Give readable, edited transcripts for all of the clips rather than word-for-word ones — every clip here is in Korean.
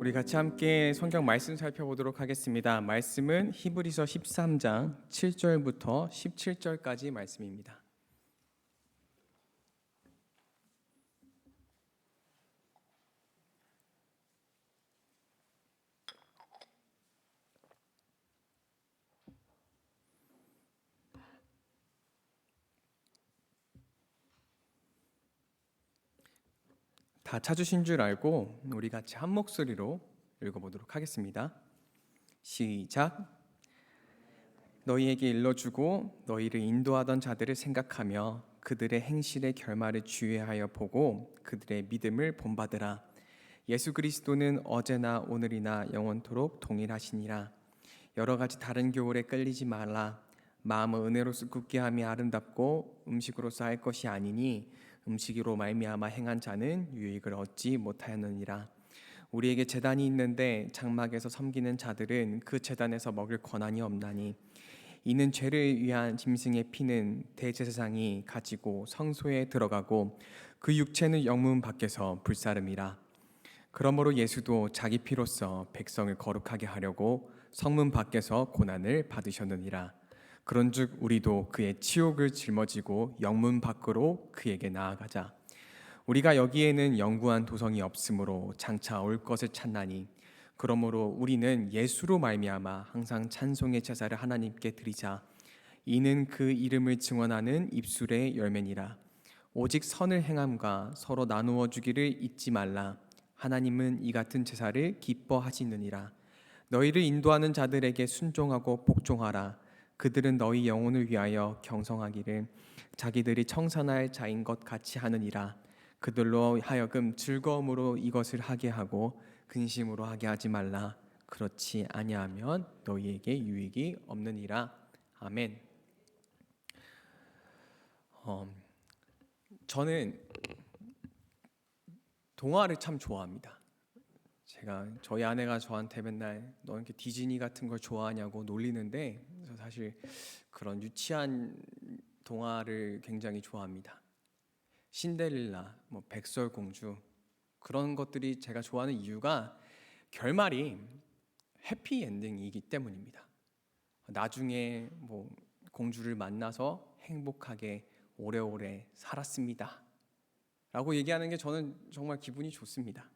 우리 같이 함께 성경 말씀 살펴보도록 하겠습니다. 말씀은 히브리서 13장 7절부터 17절까지 말씀입니다. 다 찾으신 줄 알고 우리 같이 한 목소리로 읽어보도록 하겠습니다. 시작. 너희에게 일러주고 너희를 인도하던 자들을 생각하며 그들의 행실의 결말을 주의하여 보고 그들의 믿음을 본받으라. 예수 그리스도는 어제나 오늘이나 영원토록 동일하시니라. 여러 가지 다른 교훈에 끌리지 말라. 마음을 은혜로서 굳게 함이 아름답고 음식으로서 할 것이 아니니 음식으로 말미암아 행한 자는 유익을 얻지 못하였느니라. 우리에게 제단이 있는데 장막에서 섬기는 자들은 그 제단에서 먹을 권한이 없나니 이는 죄를 위한 짐승의 피는 대제사장이 가지고 성소에 들어가고 그 육체는 영문 밖에서 불사름이라. 그러므로 예수도 자기 피로써 백성을 거룩하게 하려고 성문 밖에서 고난을 받으셨느니라. 그런즉 우리도 그의 치욕을 짊어지고 영문 밖으로 그에게 나아가자. 우리가 여기에는 영구한 도성이 없으므로 장차 올 것을 찾나니 그러므로 우리는 예수로 말미암아 항상 찬송의 제사를 하나님께 드리자. 이는 그 이름을 증언하는 입술의 열매니라. 오직 선을 행함과 서로 나누어 주기를 잊지 말라. 하나님은 이 같은 제사를 기뻐하시느니라. 너희를 인도하는 자들에게 순종하고 복종하라. 그들은 너희 영혼을 위하여 경성하기를 자기들이 청산할 자인 것 같이 하느니라. 그들로 하여금 즐거움으로 이것을 하게 하고 근심으로 하게 하지 말라. 그렇지 아니하면 너희에게 유익이 없느니라. 아멘. 저는 동화를 참 좋아합니다. 저희 아내가 저한테 맨날 너 이렇게 디즈니 같은 걸 좋아하냐고 놀리는데 사실 그런 유치한 동화를 굉장히 좋아합니다. 신데렐라, 백설공주 그런 것들이 제가 좋아하는 이유가 결말이 해피 엔딩이기 때문입니다. 나중에 공주를 만나서 행복하게 오래오래 살았습니다 라고 얘기하는 게 저는 정말 기분이 좋습니다.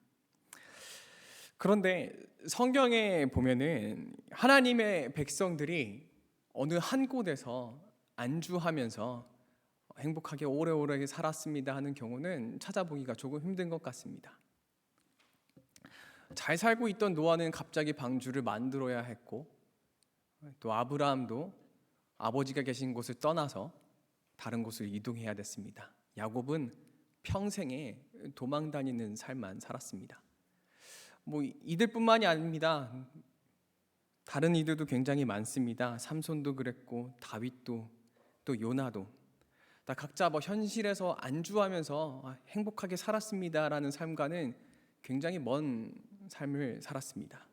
그런데 성경에 보면은 하나님의 백성들이 어느 한 곳에서 안주하면서 행복하게 오래오래 살았습니다 하는 경우는 찾아보기가 조금 힘든 것 같습니다. 잘 살고 있던 노아는 갑자기 방주를 만들어야 했고, 또 아브라함도 아버지가 계신 곳을 떠나서 다른 곳을 이동해야 됐습니다. 야곱은 평생에 도망 다니는 삶만 살았습니다. 이들뿐만이 아닙니다. 다른 이들도 굉장히 많습니다. 삼손도 그랬고 다윗도 또 요나도 다 각자 현실에서 안주하면서 행복하게 살았습니다라는 삶과는 굉장히 먼 삶을 살았습니다.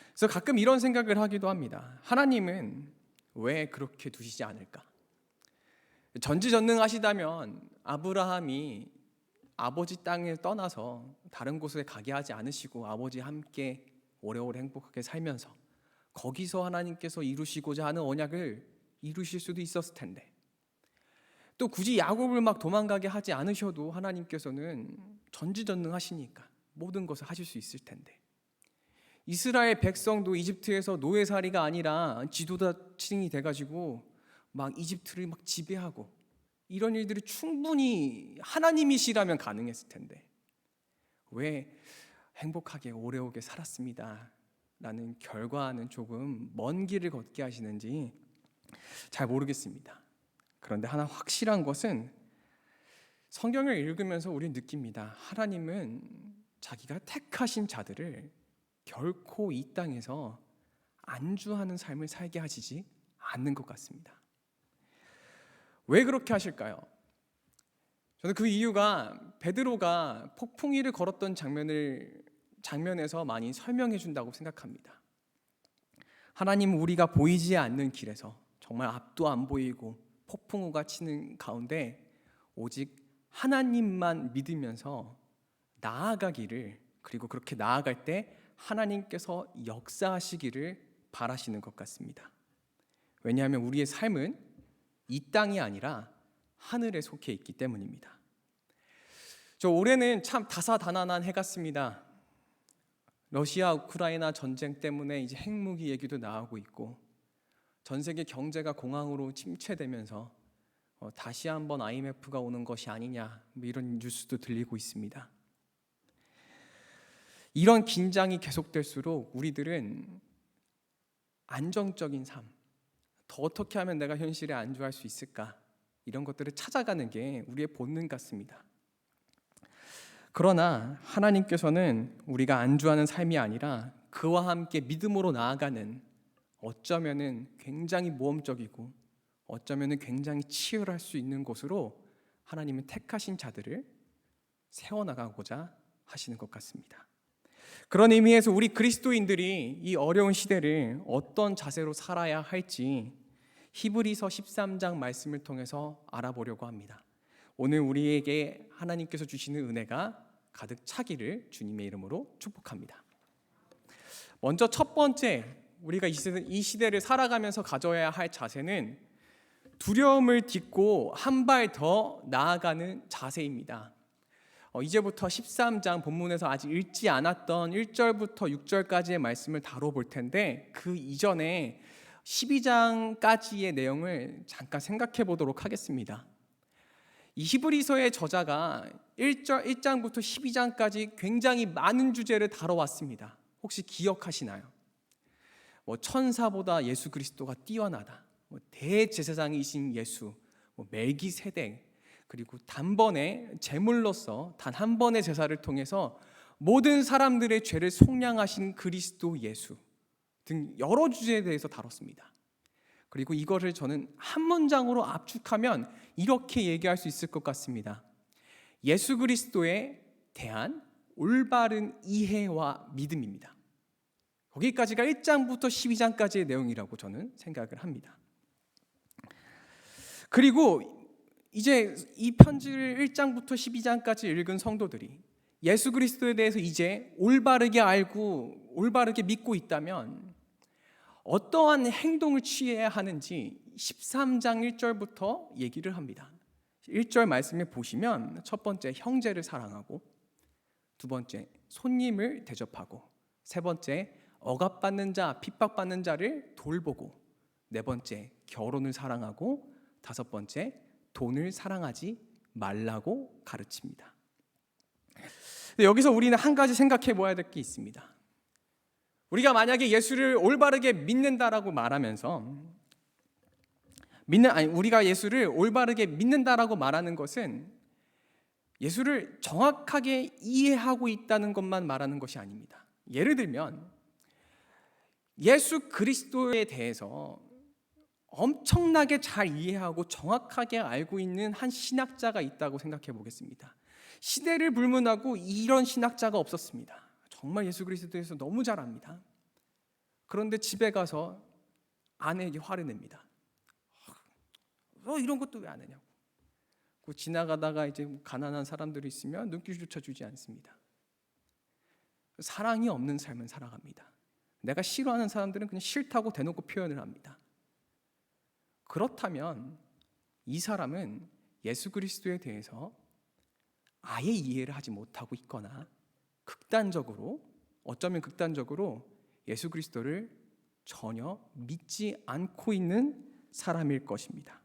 그래서 가끔 이런 생각을 하기도 합니다. 하나님은 왜 그렇게 두시지 않을까? 전지전능하시다면 아브라함이 아버지 땅을 떠나서 다른 곳에 가게 하지 않으시고 아버지와 함께 오래오래 행복하게 살면서 거기서 하나님께서 이루시고자 하는 언약을 이루실 수도 있었을 텐데, 또 굳이 야곱을 도망가게 하지 않으셔도 하나님께서는 전지전능하시니까 모든 것을 하실 수 있을 텐데, 이스라엘 백성도 이집트에서 노예살이가 아니라 지도자층이 돼가지고 이집트를 지배하고 이런 일들이 충분히 하나님이시라면 가능했을 텐데 왜 행복하게 오래오래 살았습니다 라는 결과는 조금 먼 길을 걷게 하시는지 잘 모르겠습니다. 그런데 하나 확실한 것은 성경을 읽으면서 우리는 느낍니다. 하나님은 자기가 택하신 자들을 결코 이 땅에서 안주하는 삶을 살게 하시지 않는 것 같습니다. 왜 그렇게 하실까요? 저는 그 이유가 베드로가 폭풍이를 걸었던 장면에서 많이 설명해 준다고 생각합니다. 하나님은 우리가 보이지 않는 길에서 정말 앞도 안 보이고 폭풍우가 치는 가운데 오직 하나님만 믿으면서 나아가기를 그리고 그렇게 나아갈 때 하나님께서 역사하시기를 바라시는 것 같습니다. 왜냐하면 우리의 삶은 이 땅이 아니라 하늘에 속해 있기 때문입니다. 저 올해는 참 다사다난한 해 같습니다. 러시아 우크라이나 전쟁 때문에 이제 핵무기 얘기도 나오고 있고, 전 세계 경제가 공황으로 침체되면서 다시 한번 IMF가 오는 것이 아니냐, 이런 뉴스도 들리고 있습니다. 이런 긴장이 계속될수록 우리들은 안정적인 삶, 더 어떻게 하면 내가 현실에 안주할 수 있을까, 이런 것들을 찾아가는 게 우리의 본능 같습니다. 그러나 하나님께서는 우리가 안주하는 삶이 아니라 그와 함께 믿음으로 나아가는, 어쩌면은 굉장히 모험적이고 어쩌면은 굉장히 치열할 수 있는 곳으로 하나님은 택하신 자들을 세워나가고자 하시는 것 같습니다. 그런 의미에서 우리 그리스도인들이 이 어려운 시대를 어떤 자세로 살아야 할지 히브리서 13장 말씀을 통해서 알아보려고 합니다. 오늘 우리에게 하나님께서 주시는 은혜가 가득 차기를 주님의 이름으로 축복합니다. 먼저 첫 번째, 우리가 이 시대를 살아가면서 가져야 할 자세는 두려움을 딛고 한 발 더 나아가는 자세입니다. 이제부터 13장 본문에서 아직 읽지 않았던 1절부터 6절까지의 말씀을 다뤄볼 텐데, 그 이전에 12장까지의 내용을 잠깐 생각해 보도록 하겠습니다. 이 히브리서의 저자가 1장부터 12장까지 굉장히 많은 주제를 다뤄왔습니다. 혹시 기억하시나요? 천사보다 예수 그리스도가 뛰어나다, 대제사장이신 예수, 멜기세덱, 그리고 단번에 제물로서 단 한 번의 제사를 통해서 모든 사람들의 죄를 속량하신 그리스도 예수 등 여러 주제에 대해서 다뤘습니다. 그리고 이거를 저는 한 문장으로 압축하면 이렇게 얘기할 수 있을 것 같습니다. 예수 그리스도에 대한 올바른 이해와 믿음입니다. 거기까지가 1장부터 12장까지의 내용이라고 저는 생각을 합니다. 그리고 이제 이 편지를 1장부터 12장까지 읽은 성도들이 예수 그리스도에 대해서 이제 올바르게 알고 올바르게 믿고 있다면 어떠한 행동을 취해야 하는지 13장 1절부터 얘기를 합니다. 1절 말씀을 보시면 첫 번째, 형제를 사랑하고, 두 번째, 손님을 대접하고, 세 번째, 억압받는 자, 핍박받는 자를 돌보고, 네 번째, 결혼을 사랑하고, 다섯 번째, 돈을 사랑하지 말라고 가르칩니다. 여기서 우리는 한 가지 생각해 보아야 될 게 있습니다. 우리가 만약에 예수를 올바르게 믿는다라고 말하면서 우리가 예수를 올바르게 믿는다라고 말하는 것은 예수를 정확하게 이해하고 있다는 것만 말하는 것이 아닙니다. 예를 들면 예수 그리스도에 대해서 엄청나게 잘 이해하고 정확하게 알고 있는 한 신학자가 있다고 생각해 보겠습니다. 시대를 불문하고 이런 신학자가 없었습니다. 정말 예수 그리스도에 대해서 너무 잘 압니다. 그런데 집에 가서 아내에게 화를 냅니다. 이런 것도 왜 안 하냐고. 지나가다가 이제 가난한 사람들이 있으면 눈길조차 주지 않습니다. 사랑이 없는 삶을 살아갑니다. 내가 싫어하는 사람들은 그냥 싫다고 대놓고 표현을 합니다. 그렇다면 이 사람은 예수 그리스도에 대해서 아예 이해를 하지 못하고 있거나 어쩌면 극단적으로 예수 그리스도를 전혀 믿지 않고 있는 사람일 것입니다.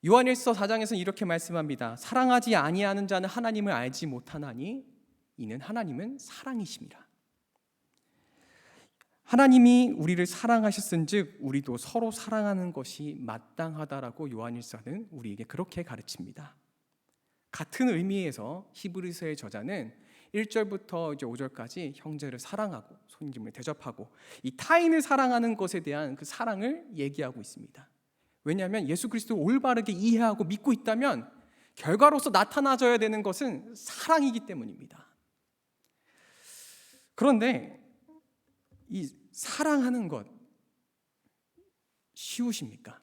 요한일서 4장에서는 이렇게 말씀합니다. 사랑하지 아니하는 자는 하나님을 알지 못하나니 이는 하나님은 사랑이심이라. 하나님이 우리를 사랑하셨은즉 우리도 서로 사랑하는 것이 마땅하다라고 요한일서는 우리에게 그렇게 가르칩니다. 같은 의미에서 히브리서의 저자는 1절부터 이제 5절까지 형제를 사랑하고 손님을 대접하고 이 타인을 사랑하는 것에 대한 그 사랑을 얘기하고 있습니다. 왜냐하면 예수 그리스도를 올바르게 이해하고 믿고 있다면 결과로서 나타나져야 되는 것은 사랑이기 때문입니다. 그런데 이 사랑하는 것 쉬우십니까?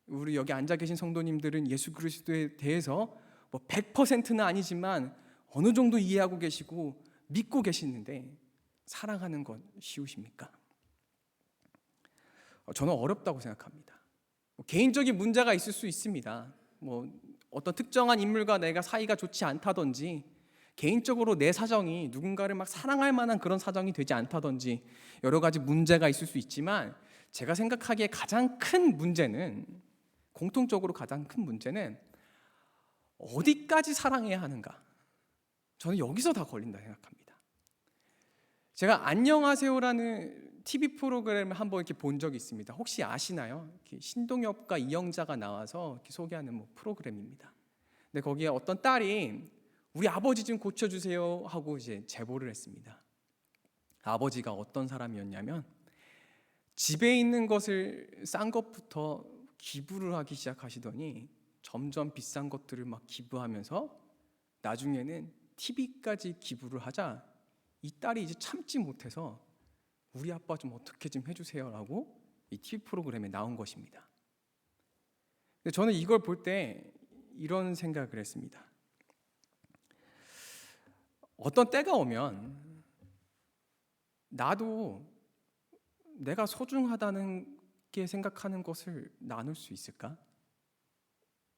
우리 여기 앉아 계신 성도님들은 예수 그리스도에 대해서 100%는 아니지만 어느 정도 이해하고 계시고 믿고 계시는데 사랑하는 건 쉬우십니까? 저는 어렵다고 생각합니다. 개인적인 문제가 있을 수 있습니다. 어떤 특정한 인물과 내가 사이가 좋지 않다든지, 개인적으로 내 사정이 누군가를 막 사랑할 만한 그런 사정이 되지 않다든지 여러 가지 문제가 있을 수 있지만, 제가 생각하기에 가장 큰 문제는, 공통적으로 가장 큰 문제는 어디까지 사랑해야 하는가? 저는 여기서 다 걸린다 생각합니다. 제가 안녕하세요라는 TV 프로그램을 한번 이렇게 본 적이 있습니다. 혹시 아시나요? 신동엽과 이영자가 나와서 이렇게 소개하는 프로그램입니다. 근데 거기에 어떤 딸이 우리 아버지 좀 고쳐주세요 하고 이제 제보를 했습니다. 아버지가 어떤 사람이었냐면 집에 있는 것을 싼 것부터 기부를 하기 시작하시더니 점점 비싼 것들을 막 기부하면서 나중에는 TV까지 기부를 하자 이 딸이 이제 참지 못해서 우리 아빠 좀 어떻게 좀 해주세요라고 이 TV 프로그램에 나온 것입니다. 근데 저는 이걸 볼 때 이런 생각을 했습니다. 어떤 때가 오면 나도 내가 소중하다는 게 생각하는 것을 나눌 수 있을까?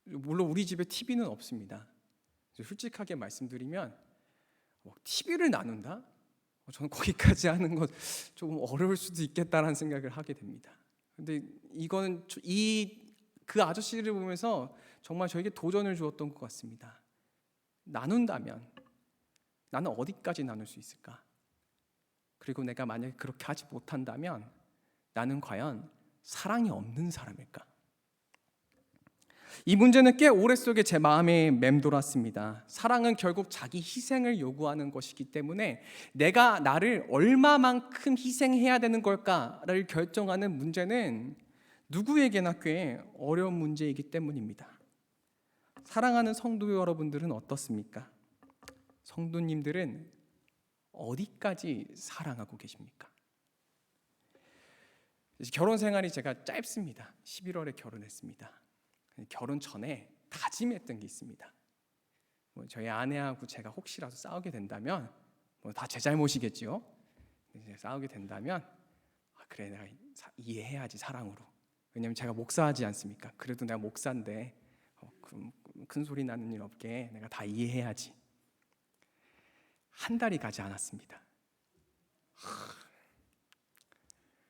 물론 우리 집에 TV는 없습니다. 솔직하게 말씀드리면 TV를 나눈다? 저는 거기까지 하는 건 조금 어려울 수도 있겠다라는 생각을 하게 됩니다. 근데 이거는 그 아저씨를 보면서 정말 저에게 도전을 주었던 것 같습니다. 나눈다면 나는 어디까지 나눌 수 있을까? 그리고 내가 만약에 그렇게 하지 못한다면 나는 과연 사랑이 없는 사람일까? 이 문제는 꽤 오랫동안 제 마음에 맴돌았습니다. 사랑은 결국 자기 희생을 요구하는 것이기 때문에 내가 나를 얼마만큼 희생해야 되는 걸까를 결정하는 문제는 누구에게나 꽤 어려운 문제이기 때문입니다. 사랑하는 성도 여러분들은 어떻습니까? 성도님들은 어디까지 사랑하고 계십니까? 결혼 생활이 제가 짧습니다. 11월에 결혼했습니다. 결혼 전에 다짐했던 게 있습니다. 저희 아내하고 제가 혹시라도 싸우게 된다면 다 제 잘못이겠죠. 싸우게 된다면 그래 내가 이해해야지 사랑으로. 왜냐면 제가 목사하지 않습니까? 그래도 내가 목사인데 큰 소리 나는 일 없게 내가 다 이해해야지. 한 달이 가지 않았습니다.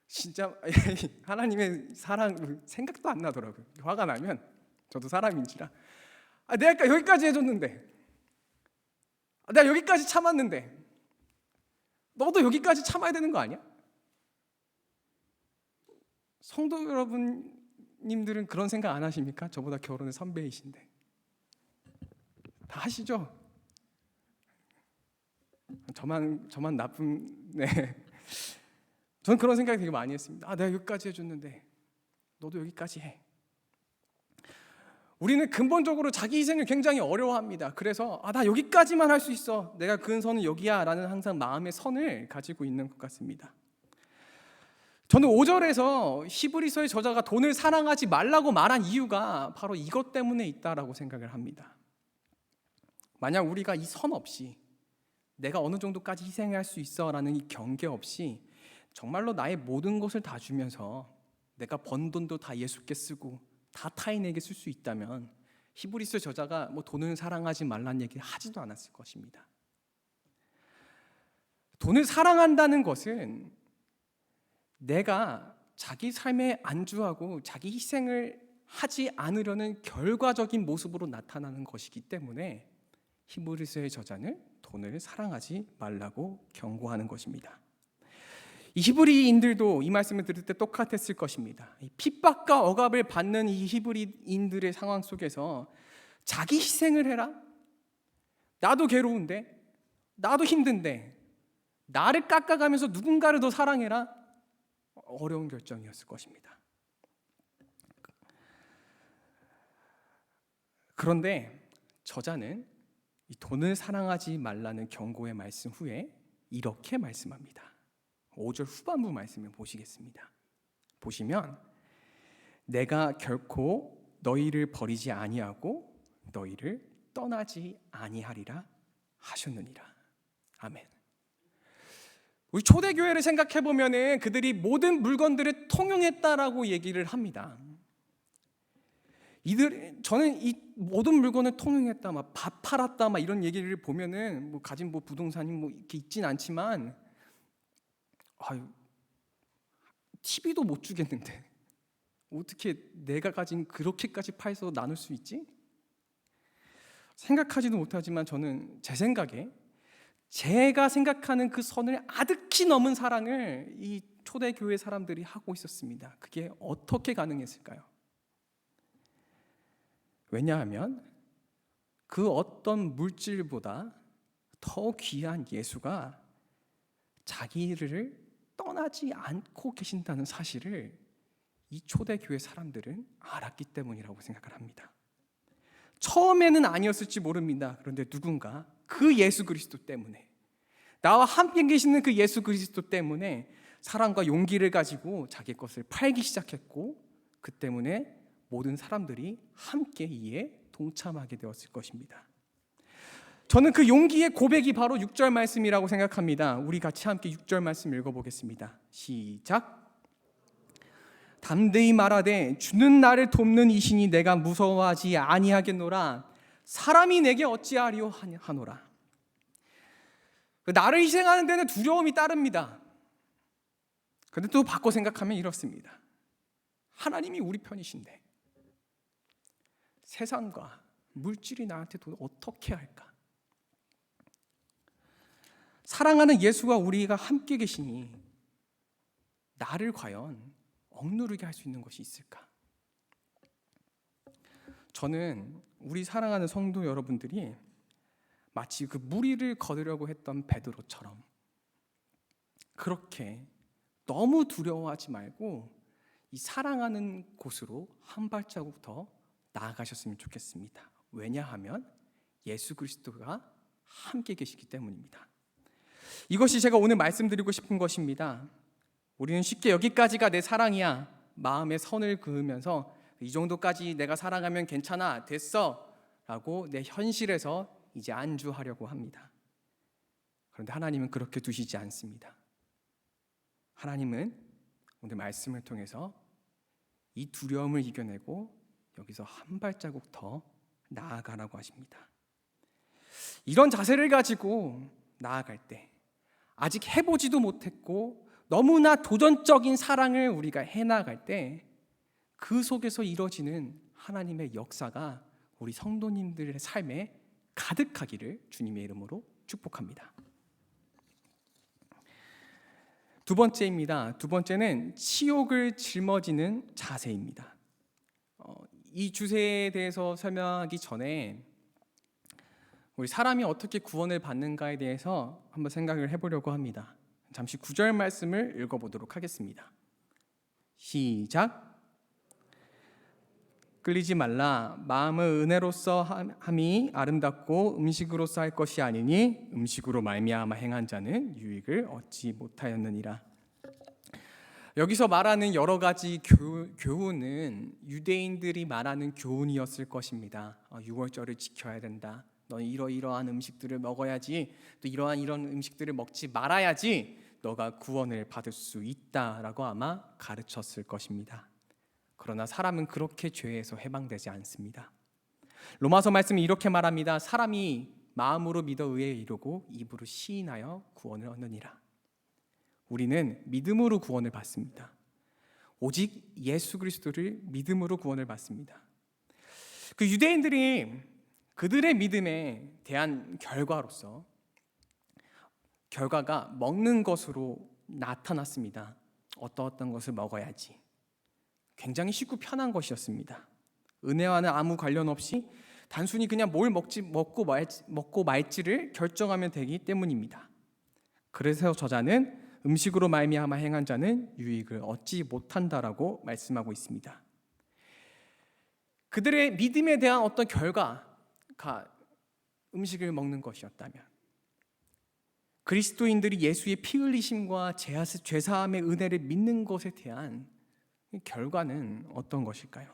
진짜 하나님의 사랑 생각도 안 나더라고요. 화가 나면 저도 사람인지라 내가 여기까지 해줬는데, 내가 여기까지 참았는데 너도 여기까지 참아야 되는 거 아니야? 성도 여러분님들은 그런 생각 안 하십니까? 저보다 결혼의 선배이신데 다 하시죠? 저만 나쁜. 네. 저는 그런 생각 되게 많이 했습니다. 내가 여기까지 해줬는데 너도 여기까지 해. 우리는 근본적으로 자기 희생을 굉장히 어려워합니다. 그래서 나 여기까지만 할 수 있어. 내가 그은 선은 여기야 라는 항상 마음의 선을 가지고 있는 것 같습니다. 저는 5절에서 히브리서의 저자가 돈을 사랑하지 말라고 말한 이유가 바로 이것 때문에 있다라고 생각을 합니다. 만약 우리가 이 선 없이 내가 어느 정도까지 희생할 수 있어라는 이 경계 없이 정말로 나의 모든 것을 다 주면서 내가 번 돈도 다 예수께 쓰고 다 타인에게 쓸 수 있다면 히브리서 저자가 돈을 사랑하지 말라는 얘기를 하지도 않았을 것입니다. 돈을 사랑한다는 것은 내가 자기 삶에 안주하고 자기 희생을 하지 않으려는 결과적인 모습으로 나타나는 것이기 때문에 히브리서의 저자는 돈을 사랑하지 말라고 경고하는 것입니다. 이 히브리인들도 이 말씀을 들을 때 똑같았을 것입니다. 핍박과 억압을 받는 이 히브리인들의 상황 속에서 자기 희생을 해라? 나도 괴로운데, 나도 힘든데 나를 깎아가면서 누군가를 더 사랑해라? 어려운 결정이었을 것입니다. 그런데 저자는 이 돈을 사랑하지 말라는 경고의 말씀 후에 이렇게 말씀합니다. 5절 후반부 말씀을 보시겠습니다. 보시면 내가 결코 너희를 버리지 아니하고 너희를 떠나지 아니하리라 하셨느니라. 아멘. 우리 초대교회를 생각해 보면은 그들이 모든 물건들을 통용했다라고 얘기를 합니다. 저는 이 모든 물건을 통용했다, 막 밥 팔았다, 막 이런 얘기를 보면은 뭐 가진 뭐 부동산이 뭐 이렇게 있진 않지만, 아유, TV도 못 주겠는데 어떻게 내가 가진 그렇게까지 팔아서 나눌 수 있지? 생각하지도 못하지만 저는 제 생각에 제가 생각하는 그 선을 아득히 넘은 사랑을 이 초대교회 사람들이 하고 있었습니다. 그게 어떻게 가능했을까요? 왜냐하면 그 어떤 물질보다 더 귀한 예수가 자기를 떠나지 않고 계신다는 사실을 이 초대교회 사람들은 알았기 때문이라고 생각을 합니다. 처음에는 아니었을지 모릅니다. 그런데 누군가 그 예수 그리스도 때문에, 나와 함께 계시는 그 예수 그리스도 때문에 사랑과 용기를 가지고 자기 것을 팔기 시작했고, 그 때문에 모든 사람들이 함께 이에 동참하게 되었을 것입니다. 저는 그 용기의 고백이 바로 6절 말씀이라고 생각합니다. 우리 같이 함께 6절 말씀 읽어보겠습니다. 시작. 담대히 말하되 주는 나를 돕는 이시니 내가 무서워하지 아니하겠노라. 사람이 내게 어찌하리요 하노라. 나를 희생하는 데는 두려움이 따릅니다. 그런데 또 바꿔 생각하면 이렇습니다. 하나님이 우리 편이신데 세상과 물질이 나한테 돈 어떻게 할까? 사랑하는 예수가 우리가 함께 계시니 나를 과연 억누르게 할 수 있는 것이 있을까? 저는 우리 사랑하는 성도 여러분들이 마치 그 무리를 거두려고 했던 베드로처럼 그렇게 너무 두려워하지 말고 이 사랑하는 곳으로 한 발자국 더 나아가셨으면 좋겠습니다. 왜냐하면 예수 그리스도가 함께 계시기 때문입니다. 이것이 제가 오늘 말씀드리고 싶은 것입니다. 우리는 쉽게 여기까지가 내 사랑이야, 마음에 선을 그으면서 이 정도까지 내가 사랑하면 괜찮아, 됐어 라고 내 현실에서 이제 안주하려고 합니다. 그런데 하나님은 그렇게 두시지 않습니다. 하나님은 오늘 말씀을 통해서 이 두려움을 이겨내고 여기서 한 발자국 더 나아가라고 하십니다. 이런 자세를 가지고 나아갈 때, 아직 해보지도 못했고 너무나 도전적인 사랑을 우리가 해나갈 때 그 속에서 이루어지는 하나님의 역사가 우리 성도님들의 삶에 가득하기를 주님의 이름으로 축복합니다. 두 번째입니다. 두 번째는 치욕을 짊어지는 자세입니다. 이 주제에 대해서 설명하기 전에 우리 사람이 어떻게 구원을 받는가에 대해서 한번 생각을 해보려고 합니다. 잠시 9절 말씀을 읽어보도록 하겠습니다. 시작. 끌리지 말라. 마음을 은혜로써 함이 아름답고 음식으로써 할 것이 아니니 음식으로 말미암아 행한 자는 유익을 얻지 못하였느니라. 여기서 말하는 여러 가지 교훈은 유대인들이 말하는 교훈이었을 것입니다. 6월절을 지켜야 된다. 너는 이러이러한 음식들을 먹어야지, 또 이런 음식들을 먹지 말아야지 너가 구원을 받을 수 있다라고 아마 가르쳤을 것입니다. 그러나 사람은 그렇게 죄에서 해방되지 않습니다. 로마서 말씀이 이렇게 말합니다. 사람이 마음으로 믿어 의에 이르고 입으로 시인하여 구원을 얻느니라. 우리는 믿음으로 구원을 받습니다. 오직 예수 그리스도를 믿음으로 구원을 받습니다. 그 유대인들이 그들의 믿음에 대한 결과가 먹는 것으로 나타났습니다. 어떤 것을 먹어야지. 굉장히 쉽고 편한 것이었습니다. 은혜와는 아무 관련 없이 단순히 그냥 뭘 먹고 말지를 결정하면 되기 때문입니다. 그래서 저자는 음식으로 말미암아 행한 자는 유익을 얻지 못한다라고 말씀하고 있습니다. 그들의 믿음에 대한 어떤 결과가 음식을 먹는 것이었다면, 그리스도인들이 예수의 피 흘리심과 죄사함의 은혜를 믿는 것에 대한 결과는 어떤 것일까요?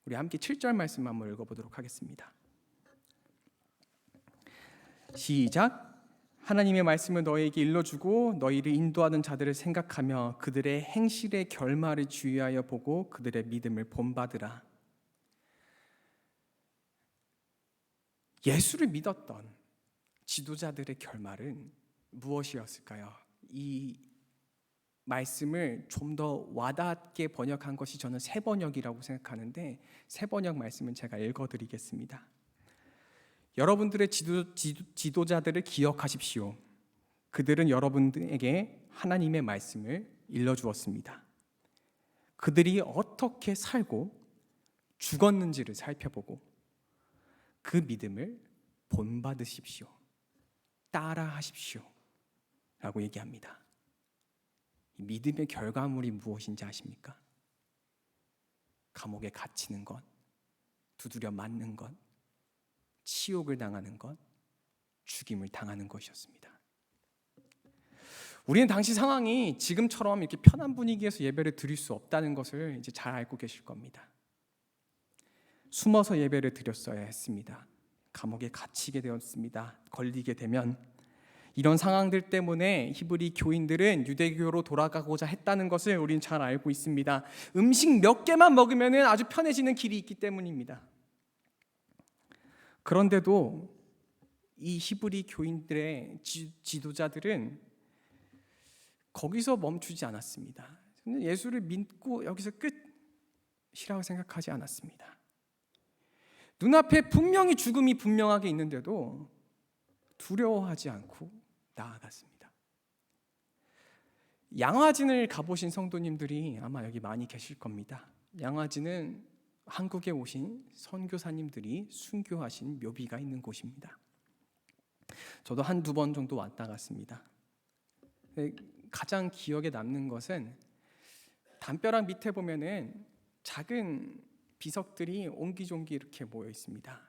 우리 함께 7절 말씀 한번 읽어보도록 하겠습니다. 시작. 하나님의 말씀을 너희에게 일러주고 너희를 인도하는 자들을 생각하며 그들의 행실의 결말을 주의하여 보고 그들의 믿음을 본받으라. 예수를 믿었던 지도자들의 결말은 무엇이었을까요? 이 말씀을 좀 더 와닿게 번역한 것이 저는 새 번역이라고 생각하는데, 새 번역 말씀은 제가 읽어드리겠습니다. 여러분들의 지도자들을 기억하십시오. 그들은 여러분에게 하나님의 말씀을 일러주었습니다. 그들이 어떻게 살고 죽었는지를 살펴보고 그 믿음을 본받으십시오. 따라하십시오. 라고 얘기합니다. 믿음의 결과물이 무엇인지 아십니까? 감옥에 갇히는 것, 두드려 맞는 것, 치욕을 당하는 것, 죽임을 당하는 것이었습니다. 우리는 당시 상황이 지금처럼 이렇게 편한 분위기에서 예배를 드릴 수 없다는 것을 이제 잘 알고 계실 겁니다. 숨어서 예배를 드렸어야 했습니다. 감옥에 갇히게 되었습니다. 걸리게 되면 이런 상황들 때문에 히브리 교인들은 유대교로 돌아가고자 했다는 것을 우리는 잘 알고 있습니다. 음식 몇 개만 먹으면 아주 편해지는 길이 있기 때문입니다. 그런데도 이 히브리 교인들의 지도자들은 거기서 멈추지 않았습니다. 예수를 믿고 여기서 끝이라고 생각하지 않았습니다. 눈앞에 분명히 죽음이 분명하게 있는데도 두려워하지 않고 나아갔습니다. 양화진을 가보신 성도님들이 아마 여기 많이 계실 겁니다. 양화진은 한국에 오신 선교사님들이 순교하신 묘비가 있는 곳입니다. 저도 한두 번 정도 왔다 갔습니다. 가장 기억에 남는 것은 담벼락 밑에 보면은 작은 비석들이 옹기종기 이렇게 모여 있습니다.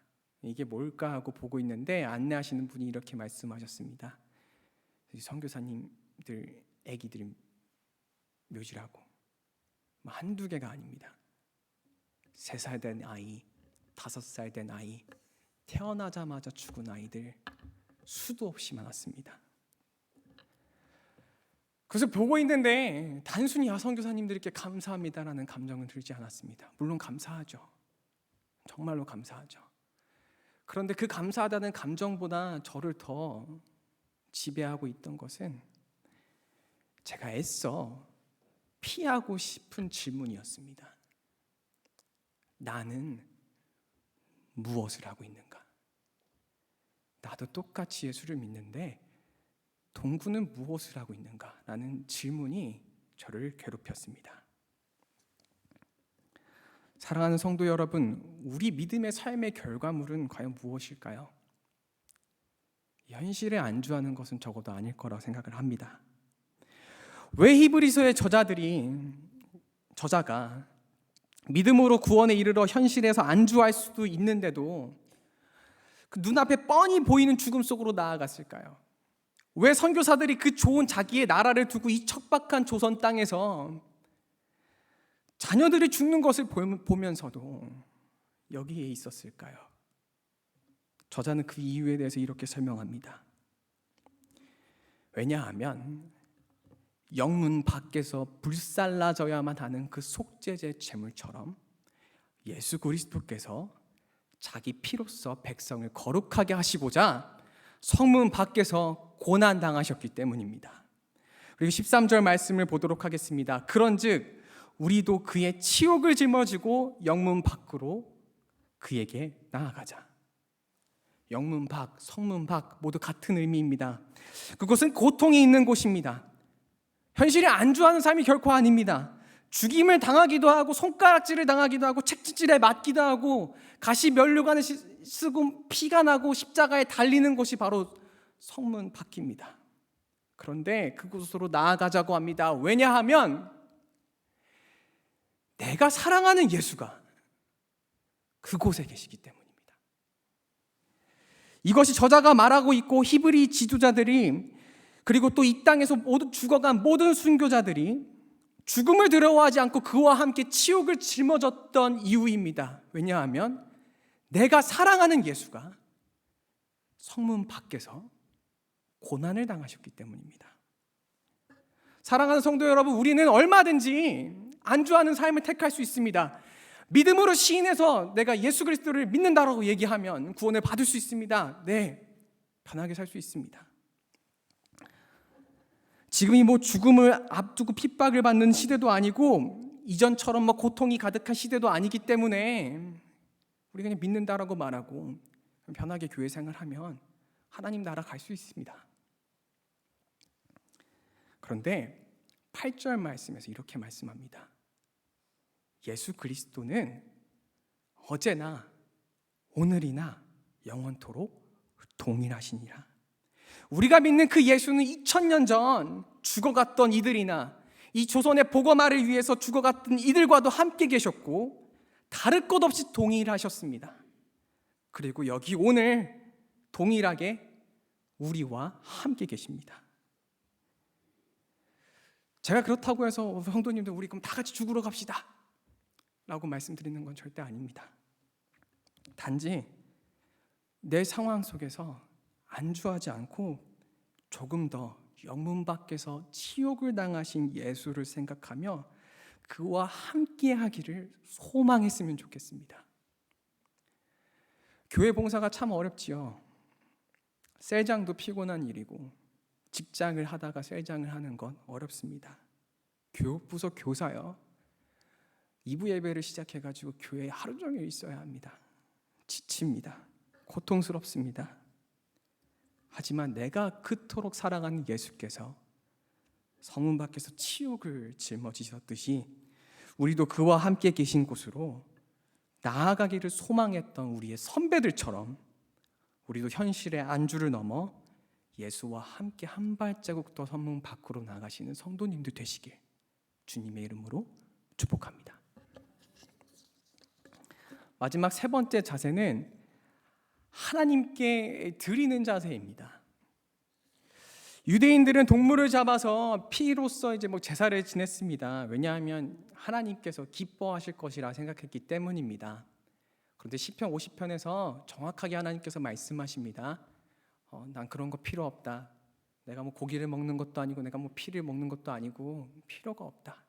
이게 뭘까 하고 보고 있는데 안내하시는 분이 이렇게 말씀하셨습니다. 선교사님들 애기들이 묘지라고. 한두 개가 아닙니다. 3살 된 아이, 5살 된 아이, 태어나자마자 죽은 아이들 수도 없이 많았습니다. 그래서 보고 있는데 단순히 선교사님들께 감사합니다라는 감정은 들지 않았습니다. 물론 감사하죠. 정말로 감사하죠. 그런데 그 감사하다는 감정보다 저를 더 지배하고 있던 것은 제가 애써 피하고 싶은 질문이었습니다. 나는 무엇을 하고 있는가? 나도 똑같이 예수를 믿는데 동구는 무엇을 하고 있는가? 라는 질문이 저를 괴롭혔습니다. 사랑하는 성도 여러분, 우리 믿음의 삶의 결과물은 과연 무엇일까요? 현실에 안주하는 것은 적어도 아닐 거라고 생각을 합니다. 왜 히브리서의 저자가 믿음으로 구원에 이르러 현실에서 안주할 수도 있는데도 그 눈앞에 뻔히 보이는 죽음 속으로 나아갔을까요? 왜 선교사들이 그 좋은 자기의 나라를 두고 이 척박한 조선 땅에서 자녀들이 죽는 것을 보면서도 여기에 있었을까요? 저자는 그 이유에 대해서 이렇게 설명합니다. 왜냐하면 영문 밖에서 불살라져야만 하는 그 속죄제 제물처럼 예수 그리스도께서 자기 피로써 백성을 거룩하게 하시고자 성문 밖에서 고난당하셨기 때문입니다. 그리고 13절 말씀을 보도록 하겠습니다. 그런즉 우리도 그의 치욕을 짊어지고 영문 밖으로 그에게 나아가자. 영문 밖, 성문 밖 모두 같은 의미입니다. 그곳은 고통이 있는 곳입니다. 현실에 안주하는 삶이 결코 아닙니다. 죽임을 당하기도 하고 손가락질을 당하기도 하고 채찍질에 맞기도 하고 가시 면류관을 쓰고 피가 나고 십자가에 달리는 곳이 바로 성문 밖입니다. 그런데 그곳으로 나아가자고 합니다. 왜냐하면 내가 사랑하는 예수가 그곳에 계시기 때문입니다. 이것이 저자가 말하고 있고 히브리 지도자들이 그리고 또 이 땅에서 모두 죽어간 모든 순교자들이 죽음을 두려워하지 않고 그와 함께 치욕을 짊어졌던 이유입니다. 왜냐하면 내가 사랑하는 예수가 성문 밖에서 고난을 당하셨기 때문입니다. 사랑하는 성도 여러분, 우리는 얼마든지 안주하는 삶을 택할 수 있습니다. 믿음으로 시인해서 내가 예수 그리스도를 믿는다라고 얘기하면 구원을 받을 수 있습니다. 네, 편하게 살 수 있습니다. 지금이 죽음을 앞두고 핍박을 받는 시대도 아니고 이전처럼 고통이 가득한 시대도 아니기 때문에 우리 그냥 믿는다라고 말하고 편하게 교회 생활하면 하나님 나라 갈 수 있습니다. 그런데 8절 말씀에서 이렇게 말씀합니다. 예수 그리스도는 어제나 오늘이나 영원토록 동일하시니라. 우리가 믿는 그 예수는 2000년 전 죽어갔던 이들이나 이 조선의 복음화를 위해서 죽어갔던 이들과도 함께 계셨고 다를 것 없이 동일하셨습니다. 그리고 여기 오늘 동일하게 우리와 함께 계십니다. 제가 그렇다고 해서 성도님들 우리 그럼 다 같이 죽으러 갑시다 라고 말씀드리는 건 절대 아닙니다. 단지 내 상황 속에서 안주하지 않고 조금 더 영문 밖에서 치욕을 당하신 예수를 생각하며 그와 함께 하기를 소망했으면 좋겠습니다. 교회 봉사가 참 어렵지요. 셀장도 피곤한 일이고 직장을 하다가 셀장을 하는 건 어렵습니다. 교육부서 교사요. 2부 예배를 시작해가지고 교회에 하루 종일 있어야 합니다. 지칩니다. 고통스럽습니다. 하지만 내가 그토록 사랑하는 예수께서 성문 밖에서 치욕을 짊어지셨듯이 우리도 그와 함께 계신 곳으로 나아가기를 소망했던 우리의 선배들처럼 우리도 현실의 안주를 넘어 예수와 함께 한 발자국 더 성문 밖으로 나가시는 성도님들 되시길 주님의 이름으로 축복합니다. 마지막 세 번째 자세는 하나님께 드리는 자세입니다. 유대인들은 동물을 잡아서 피로써 제사를 지냈습니다. 왜냐하면 하나님께서 기뻐하실 것이라 생각했기 때문입니다. 그런데 시편 50편에서 정확하게 하나님께서 말씀하십니다. 난 그런 거 필요 없다. 내가 고기를 먹는 것도 아니고 내가 피를 먹는 것도 아니고 필요가 없다.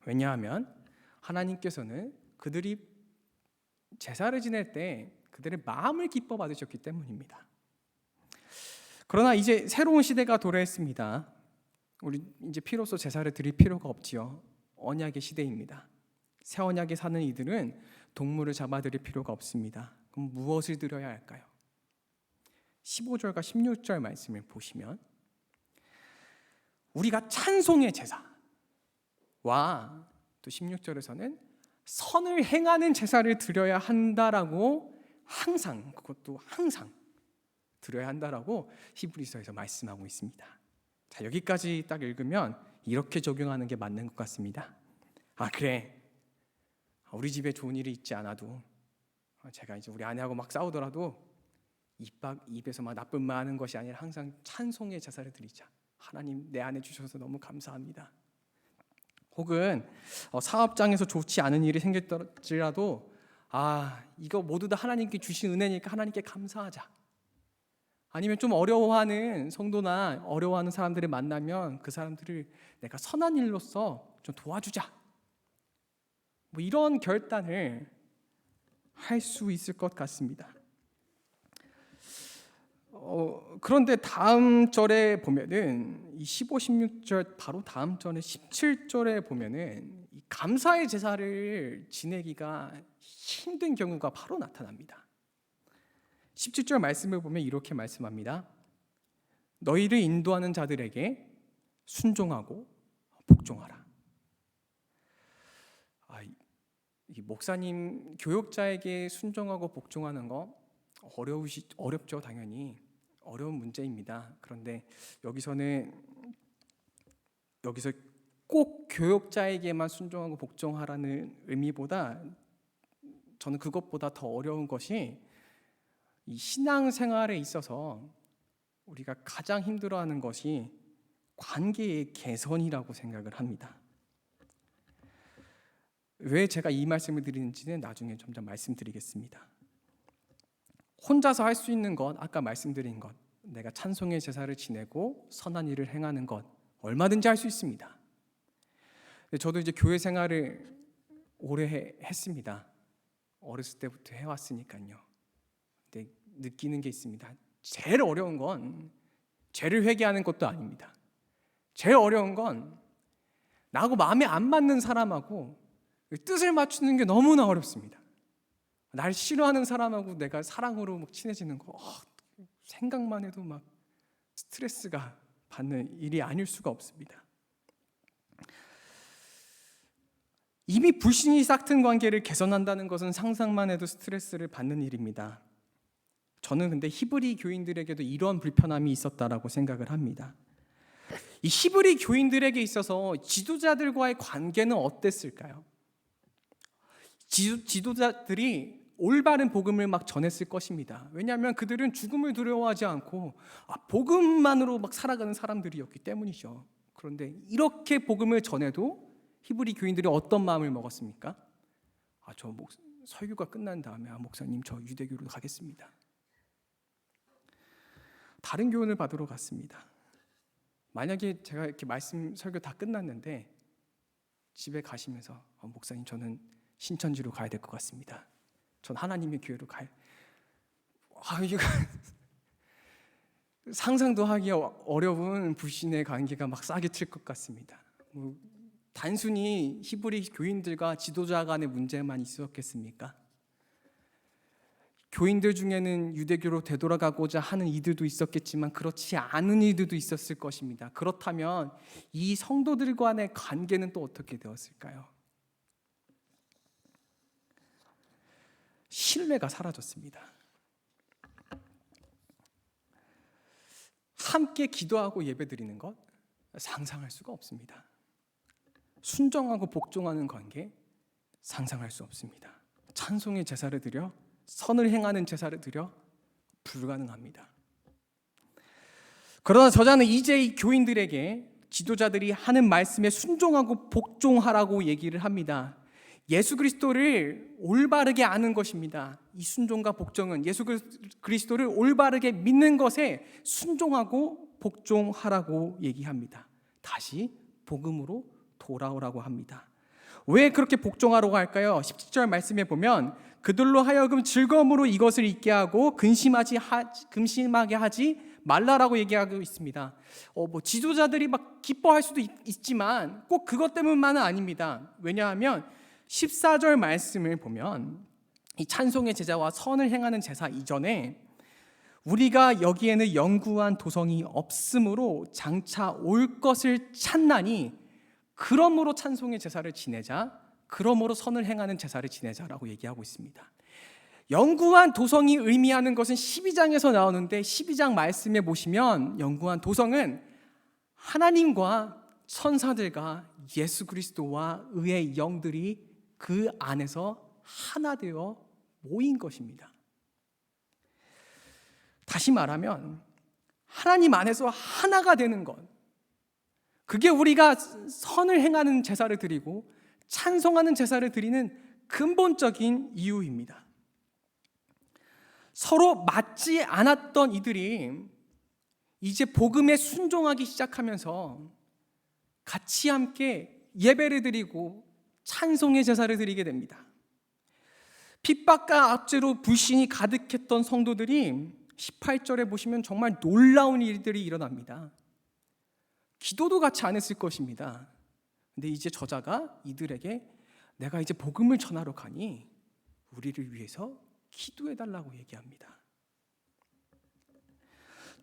왜냐하면 하나님께서는 그들이 제사를 지낼 때 그들의 마음을 기뻐 받으셨기 때문입니다. 그러나 이제 새로운 시대가 도래했습니다. 우리 이제 피로써 제사를 드릴 필요가 없지요. 언약의 시대입니다. 새 언약에 사는 이들은 동물을 잡아 드릴 필요가 없습니다. 그럼 무엇을 드려야 할까요? 15절과 16절 말씀을 보시면 우리가 찬송의 제사와 또 16절에서는 선을 행하는 제사를 드려야 한다라고 그것도 항상 드려야 한다라고 히브리서에서 말씀하고 있습니다. 자, 여기까지 딱 읽으면 이렇게 적용하는 게 맞는 것 같습니다. 그래, 우리 집에 좋은 일이 있지 않아도 제가 이제 우리 아내하고 싸우더라도 입에서 나쁜 말 하는 것이 아니라 항상 찬송의 제사를 드리자. 하나님 내 아내 주셔서 너무 감사합니다. 혹은 사업장에서 좋지 않은 일이 생겼더라도 이거 모두 다 하나님께 주신 은혜니까 하나님께 감사하자. 아니면 좀 어려워하는 성도나 어려워하는 사람들을 만나면 그 사람들을 내가 선한 일로서 좀 도와주자. 이런 결단을 할 수 있을 것 같습니다. 그런데 다음 절에 보면은 이 15, 16절 바로 다음 절에 17절에 보면은 이 감사의 제사를 지내기가 힘든 경우가 바로 나타납니다. 17절 말씀을 보면 이렇게 말씀합니다. 너희를 인도하는 자들에게 순종하고 복종하라. 이 목사님 교역자에게 순종하고 복종하는 거 어렵죠. 당연히 어려운 문제입니다. 그런데 여기서 꼭 교역자에게만 순종하고 복종하라는 의미보다 저는 그것보다 더 어려운 것이 이 신앙생활에 있어서 우리가 가장 힘들어하는 것이 관계의 개선이라고 생각을 합니다. 왜 제가 이 말씀을 드리는지는 나중에 점점 말씀드리겠습니다. 혼자서 할 수 있는 것, 아까 말씀드린 것, 내가 찬송의 제사를 지내고 선한 일을 행하는 것 얼마든지 할 수 있습니다. 저도 이제 교회 생활을 오래 했습니다. 어렸을 때부터 해왔으니까요. 근데 느끼는 게 있습니다. 제일 어려운 건 죄를 회개하는 것도 아닙니다. 제일 어려운 건 나하고 마음에 안 맞는 사람하고 뜻을 맞추는 게 너무나 어렵습니다. 날 싫어하는 사람하고 내가 사랑으로 막 친해지는 거 생각만 해도 막 스트레스가 받는 일이 아닐 수가 없습니다. 이미 불신이 싹튼 관계를 개선한다는 것은 상상만 해도 스트레스를 받는 일입니다. 저는 근데 히브리 교인들에게도 이런 불편함이 있었다라고 생각을 합니다. 이 히브리 교인들에게 있어서 지도자들과의 관계는 어땠을까요? 지도자들이 올바른 복음을 막 전했을 것입니다. 왜냐하면 그들은 죽음을 두려워하지 않고 복음만으로 막 살아가는 사람들이었기 때문이죠. 그런데 이렇게 복음을 전해도 히브리 교인들이 어떤 마음을 먹었습니까? 저 설교가 끝난 다음에 목사님 저 유대교로 가겠습니다. 다른 교훈을 받으러 갔습니다. 만약에 제가 이렇게 말씀 설교 다 끝났는데 집에 가시면서 목사님 저는 신천지로 가야 될 것 같습니다. 전 하나님의 교회로 이거 상상도 하기 어려운 불신의 관계가 막 싸게 칠 것 같습니다. 단순히 히브리 교인들과 지도자 간의 문제만 있었겠습니까? 교인들 중에는 유대교로 되돌아가고자 하는 이들도 있었겠지만 그렇지 않은 이들도 있었을 것입니다. 그렇다면 이 성도들 간의 관계는 또 어떻게 되었을까요? 신뢰가 사라졌습니다. 함께 기도하고 예배드리는 것 상상할 수가 없습니다. 순종하고 복종하는 관계 상상할 수 없습니다. 찬송의 제사를 드려 선을 행하는 제사를 드려 불가능합니다. 그러나 저자는 이제 이 교인들에게 지도자들이 하는 말씀에 순종하고 복종하라고 얘기를 합니다. 예수 그리스도를 올바르게 아는 것입니다. 이 순종과 복종은 예수 그리스도를 올바르게 믿는 것에 순종하고 복종하라고 얘기합니다. 다시 복음으로 돌아오라고 합니다. 왜 그렇게 복종하라고 할까요? 17절 말씀에 보면 그들로 하여금 즐거움으로 이것을 잊게 하고 근심하게 하지 말라라고 얘기하고 있습니다. 지도자들이 막 기뻐할 수도 있지만 꼭 그것 때문만은 아닙니다. 왜냐하면 14절 말씀을 보면 이 찬송의 제사와 선을 행하는 제사 이전에 우리가 여기에는 영구한 도성이 없으므로 장차 올 것을 찾나니 그러므로 찬송의 제사를 지내자, 그러므로 선을 행하는 제사를 지내자라고 얘기하고 있습니다. 영구한 도성이 의미하는 것은 12장에서 나오는데 12장 말씀에 보시면 영구한 도성은 하나님과 천사들과 예수 그리스도와 의의 영들이 그 안에서 하나 되어 모인 것입니다. 다시 말하면 하나님 안에서 하나가 되는 것, 그게 우리가 선을 행하는 제사를 드리고 찬송하는 제사를 드리는 근본적인 이유입니다. 서로 맞지 않았던 이들이 이제 복음에 순종하기 시작하면서 같이 함께 예배를 드리고 찬송의 제사를 드리게 됩니다. 핍박과 압제로 불신이 가득했던 성도들이 18절에 보시면 정말 놀라운 일들이 일어납니다. 기도도 같이 안 했을 것입니다. 근데 이제 저자가 이들에게 내가 이제 복음을 전하러 가니 우리를 위해서 기도해달라고 얘기합니다.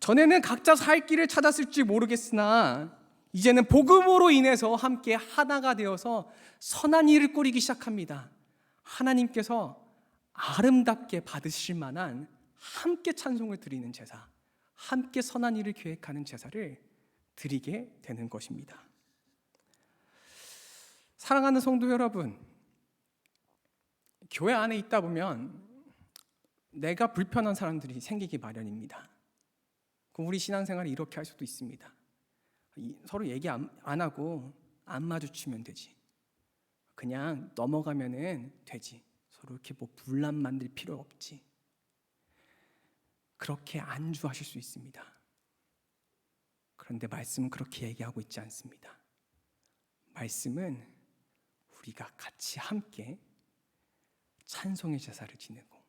전에는 각자 살 길을 찾았을지 모르겠으나 이제는 복음으로 인해서 함께 하나가 되어서 선한 일을 꾸리기 시작합니다. 하나님께서 아름답게 받으실 만한 함께 찬송을 드리는 제사, 함께 선한 일을 계획하는 제사를 드리게 되는 것입니다. 사랑하는 성도 여러분, 교회 안에 있다 보면 내가 불편한 사람들이 생기기 마련입니다. 그럼 우리 신앙생활이 이렇게 할 수도 있습니다. 서로 얘기 안 하고 안 마주치면 되지. 그냥 넘어가면은 되지. 서로 이렇게 분란 만들 필요 없지. 그렇게 안주하실 수 있습니다. 그런데 말씀은 그렇게 얘기하고 있지 않습니다. 말씀은 우리가 같이 함께 찬송의 제사를 지내고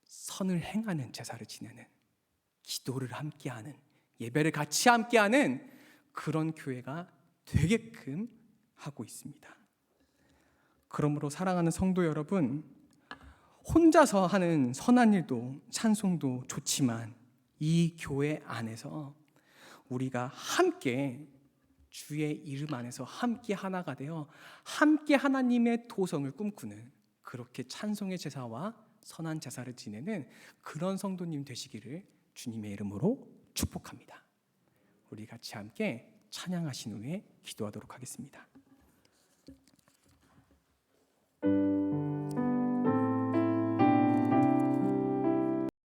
선을 행하는 제사를 지내는, 기도를 함께하는, 예배를 같이 함께하는 그런 교회가 되게끔 하고 있습니다. 그러므로 사랑하는 성도 여러분, 혼자서 하는 선한 일도 찬송도 좋지만 이 교회 안에서 우리가 함께 주의 이름 안에서 함께 하나가 되어 함께 하나님의 도성을 꿈꾸는, 그렇게 찬송의 제사와 선한 제사를 지내는 그런 성도님 되시기를 주님의 이름으로 축복합니다. 우리 같이 함께 찬양하신 후에 기도하도록 하겠습니다.